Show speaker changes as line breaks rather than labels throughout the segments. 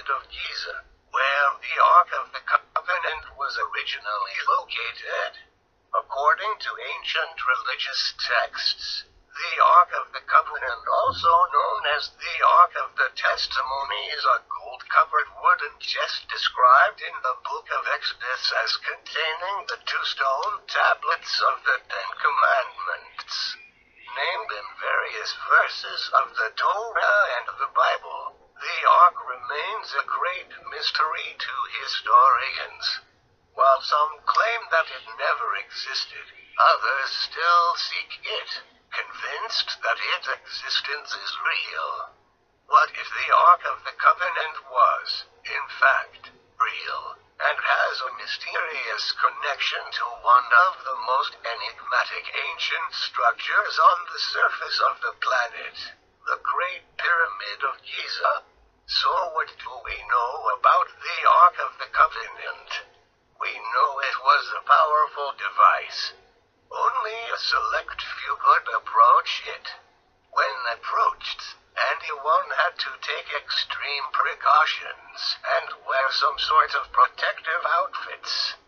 Pyramid of Giza, where the Ark of the Covenant was originally located. According to ancient religious texts, the Ark of the Covenant, also known as the Ark of the Testimony, is a gold-covered wooden chest described in the Book of Exodus as containing the 2 stone tablets of the 10 Commandments. Named in various verses of the Torah and the Bible, the Ark remains a great mystery to historians. While some claim that it never existed, others still seek it, convinced that its existence is real. What if the Ark of the Covenant was, in fact, real, and has a mysterious connection to one of the most enigmatic ancient structures on the surface of the planet, the Great Pyramid of Giza? So what do we know about the Ark of the Covenant? We know it was a powerful device. Only a select few could approach it. When approached, anyone had to take extreme precautions and wear some sort of protective outfits.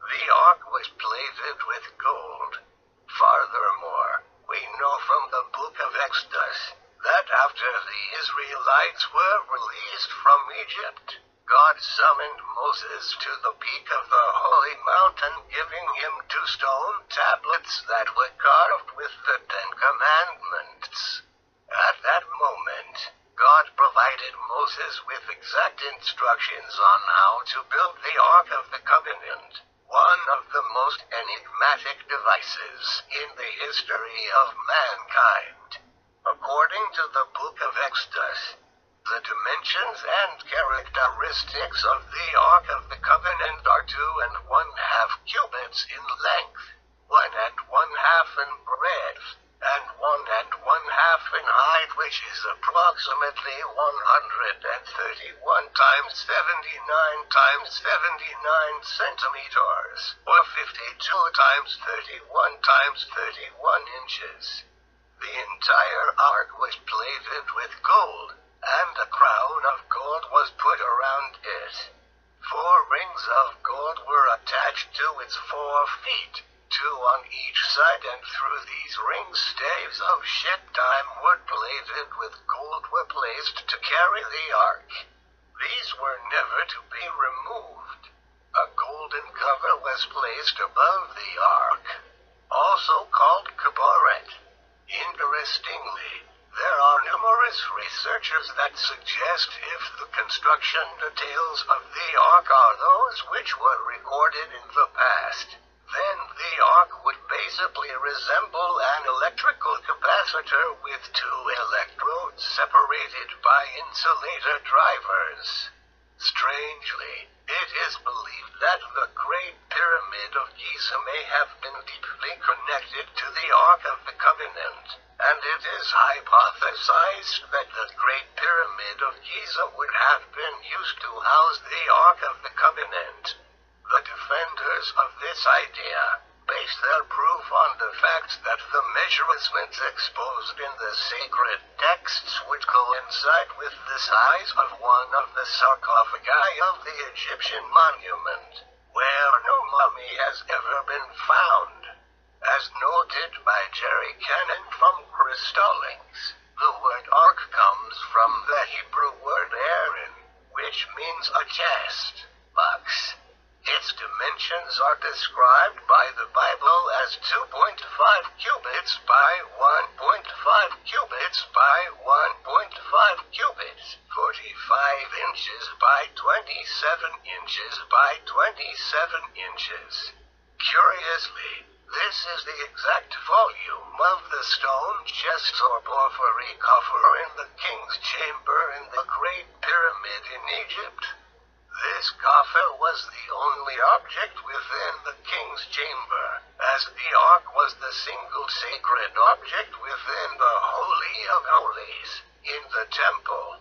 The Ark was plated with gold. Furthermore, we know from the Book of Exodus that after the Israelites were released from Egypt, God summoned Moses to the peak of the holy mountain, giving him 2 stone tablets that were carved with the 10 Commandments. At that moment, God provided Moses with exact instructions on how to build the Ark of the Covenant, one of the most enigmatic devices in the history of mankind. According to the Book of Exodus, the dimensions and characteristics of the Ark of the Covenant are 2 1/2 cubits in length, 1 1/2 in breadth, and 1 1/2 in height, which is approximately 131 times 79 times 79 centimeters, or 52 times 31 times 31 inches. The entire ark was plated with gold, and a crown of gold was put around it. 4 rings of gold were attached to its 4 feet, 2 on each side, and through these rings staves of shittim wood plated with gold were placed to carry the ark. These were never to be removed. A golden cover was placed above the ark, also called kabaret. Interestingly, there are numerous researchers that suggest if the construction details of the ark are those which were recorded in the past, then the ark would basically resemble an electrical capacitor with 2 electrodes separated by insulator drivers. Strangely, it is believed that the Great Pyramid of Giza may have been deeply connected to the Ark of the Covenant, and it is hypothesized that the Great Pyramid of Giza would have been used to house the Ark of the Covenant. The defenders of this idea base their proof on the fact that the measurements exposed in the sacred texts would coincide with the size of one of the sarcophagi of the Egyptian monument, where no mummy has ever been found. As noted by Jerry Cannon from Crystallings, the word ark comes from the Hebrew word Aaron, which means a chest, box. Its dimensions are described by the Bible as 2.5 cubits by 1.5 cubits by 1.5 cubits, 45 inches by 27 inches by 27 inches. Curiously, this is the exact volume of the stone chest or porphyry coffer in the king's chamber in the Great Pyramid in Egypt. This coffer was the only object within the king's chamber, as the ark was the single sacred object within the Holy of Holies in the temple.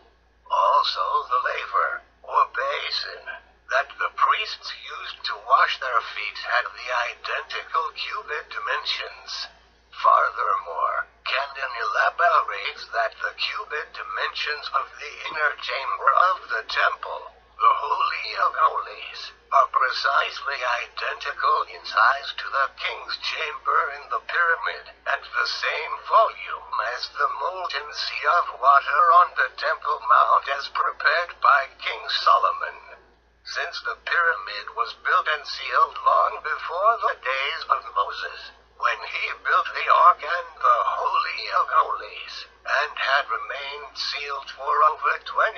Also the laver, or basin, that the priests used to wash their feet had the identical cubit dimensions. Furthermore, Cannon Sheldon elaborates that the cubic dimensions of the inner chamber of the temple, the Holy of Holies, are precisely identical in size to the king's chamber in the pyramid, and the same volume as the molten sea of water on the Temple Mount as prepared by King Solomon. Since the pyramid was built and sealed long before the days of Moses, when he built the Ark and the Holy of Holies, and had remained sealed for over 25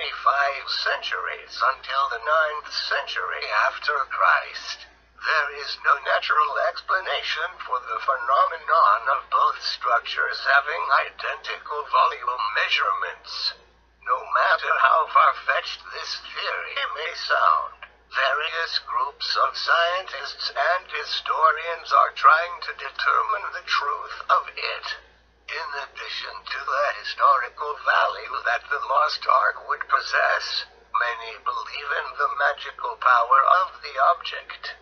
centuries until the 9th century after Christ, there is no natural explanation for the phenomenon of both structures having identical volume measurements. No matter how far-fetched this theory may sound, various groups of scientists and historians are trying to determine the truth of it. In addition to the historical value that the lost Ark would possess, many believe in the magical power of the object.